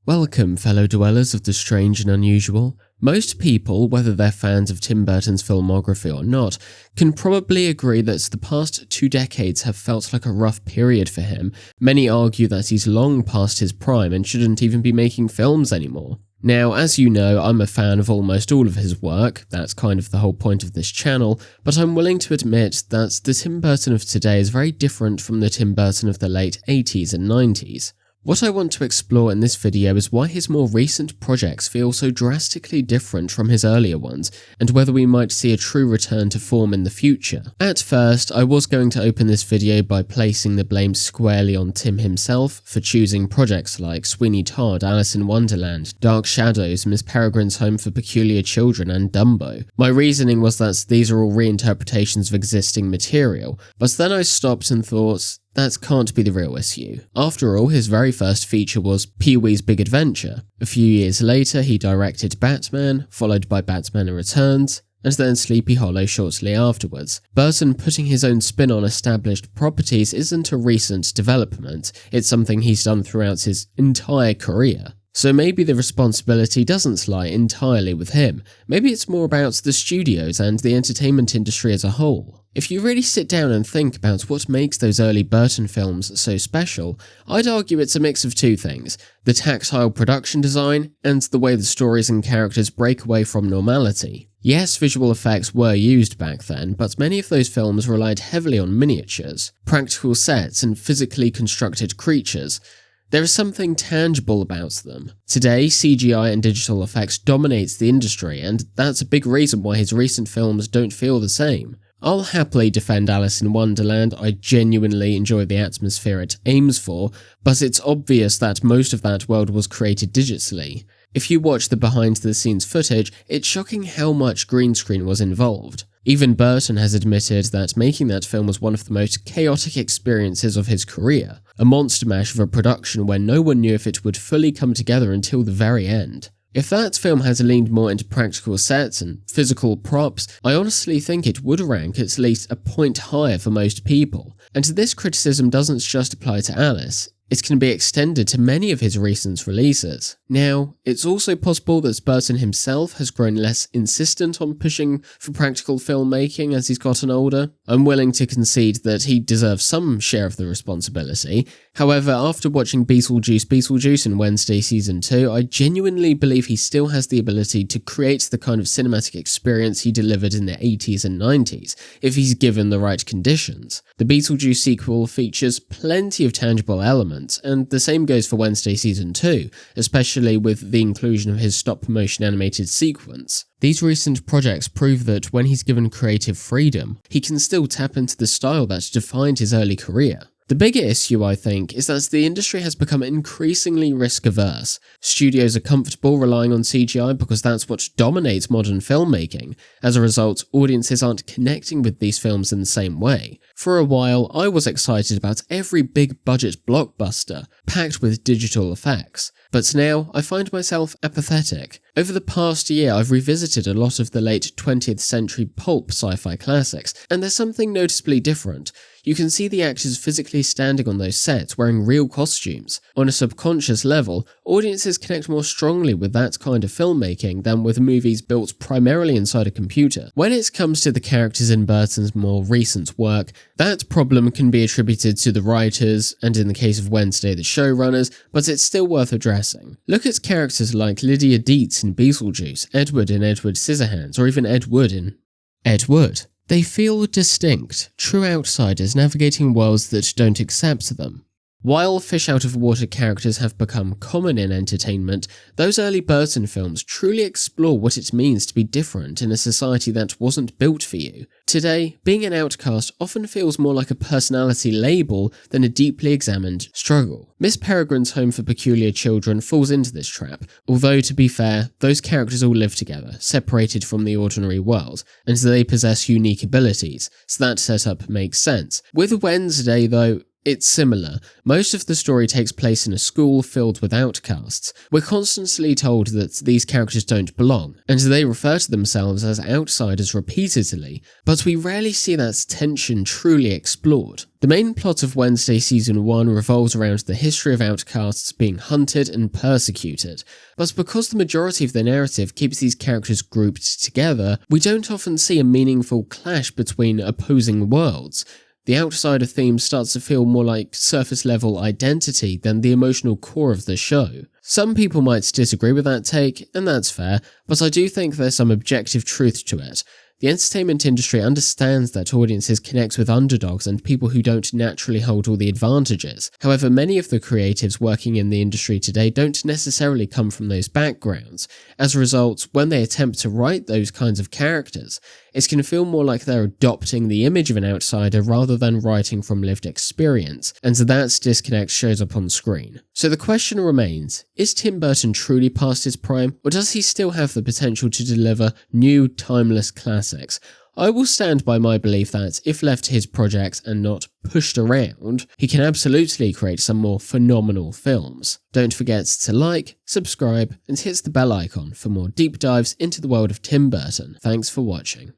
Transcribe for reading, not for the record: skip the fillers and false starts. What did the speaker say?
Welcome, fellow dwellers of the strange and unusual. Most people, whether they're fans of Tim Burton's filmography or not, can probably agree that the past 2 decades have felt like a rough period for him. Many argue that he's long past his prime and shouldn't even be making films anymore. Now, as you know, I'm a fan of almost all of his work, that's kind of the whole point of this channel, but I'm willing to admit that the Tim Burton of today is very different from the Tim Burton of the late 80s and 90s. What I want to explore in this video is why his more recent projects feel so drastically different from his earlier ones, and whether we might see a true return to form in the future. At first, I was going to open this video by placing the blame squarely on Tim himself for choosing projects like Sweeney Todd, Alice in Wonderland, Dark Shadows, Miss Peregrine's Home for Peculiar Children, and Dumbo. My reasoning was that these are all reinterpretations of existing material, but then I stopped and thought, that can't be the real issue. After all, his very first feature was Pee-wee's Big Adventure. A few years later, he directed Batman, followed by Batman Returns, and then Sleepy Hollow shortly afterwards. Burton putting his own spin on established properties isn't a recent development, it's something he's done throughout his entire career. So maybe the responsibility doesn't lie entirely with him, maybe it's more about the studios and the entertainment industry as a whole. If you really sit down and think about what makes those early Burton films so special, I'd argue it's a mix of two things: the tactile production design and the way the stories and characters break away from normality. Yes, visual effects were used back then, but many of those films relied heavily on miniatures, practical sets, and physically constructed creatures. There is something tangible about them. Today, CGI and digital effects dominates the industry, and that's a big reason why his recent films don't feel the same. I'll happily defend Alice in Wonderland, I genuinely enjoy the atmosphere it aims for, but it's obvious that most of that world was created digitally. If you watch the behind-the-scenes footage, it's shocking how much green screen was involved. Even Burton has admitted that making that film was one of the most chaotic experiences of his career, a monster mash of a production where no one knew if it would fully come together until the very end. If that film had leaned more into practical sets and physical props, I honestly think it would rank at least a point higher for most people. And this criticism doesn't just apply to Alice, it can be extended to many of his recent releases. Now, it's also possible that Burton himself has grown less insistent on pushing for practical filmmaking as he's gotten older. I'm willing to concede that he deserves some share of the responsibility. However, after watching Beetlejuice and Wednesday Season 2, I genuinely believe he still has the ability to create the kind of cinematic experience he delivered in the 80s and 90s, if he's given the right conditions. The Beetlejuice sequel features plenty of tangible elements, and the same goes for Wednesday Season 2, especially with the inclusion of his stop-motion animated sequence. These recent projects prove that when he's given creative freedom, he can still tap into the style that defined his early career. The bigger issue, I think, is that the industry has become increasingly risk-averse. Studios are comfortable relying on CGI because that's what dominates modern filmmaking. As a result, audiences aren't connecting with these films in the same way. For a while, I was excited about every big-budget blockbuster, packed with digital effects. But now, I find myself apathetic. Over the past year, I've revisited a lot of the late 20th century pulp sci-fi classics, and there's something noticeably different. You can see the actors physically standing on those sets wearing real costumes. On a subconscious level, audiences connect more strongly with that kind of filmmaking than with movies built primarily inside a computer. When it comes to the characters in Burton's more recent work, that problem can be attributed to the writers, and in the case of Wednesday, the showrunners, but it's still worth addressing. Look at characters like Lydia Deetz in Beetlejuice, Edward in Edward Scissorhands, or even Ed Wood in Ed Wood. They feel distinct, true outsiders navigating worlds that don't accept them. While fish-out-of-water characters have become common in entertainment, those early Burton films truly explore what it means to be different in a society that wasn't built for you. Today, being an outcast often feels more like a personality label than a deeply examined struggle. Miss Peregrine's Home for Peculiar Children falls into this trap, although to be fair, those characters all live together, separated from the ordinary world, and they possess unique abilities, so that setup makes sense. With Wednesday though, It's similar. Most of the story takes place in a school filled with outcasts. We're constantly told that these characters don't belong, and they refer to themselves as outsiders repeatedly, but we rarely see that tension truly explored. The main plot of Wednesday Season 1 revolves around the history of outcasts being hunted and persecuted, but because the majority of the narrative keeps these characters grouped together, we don't often see a meaningful clash between opposing worlds. The outsider theme starts to feel more like surface-level identity than the emotional core of the show. Some people might disagree with that take, and that's fair, but I do think there's some objective truth to it. The entertainment industry understands that audiences connect with underdogs and people who don't naturally hold all the advantages. However, many of the creatives working in the industry today don't necessarily come from those backgrounds. As a result, when they attempt to write those kinds of characters, it can feel more like they're adopting the image of an outsider rather than writing from lived experience, and that disconnect shows up on screen. So the question remains, is Tim Burton truly past his prime, or does he still have the potential to deliver new, timeless classics? I will stand by my belief that, if left to his projects and not pushed around, he can absolutely create some more phenomenal films. Don't forget to like, subscribe, and hit the bell icon for more deep dives into the world of Tim Burton. Thanks for watching.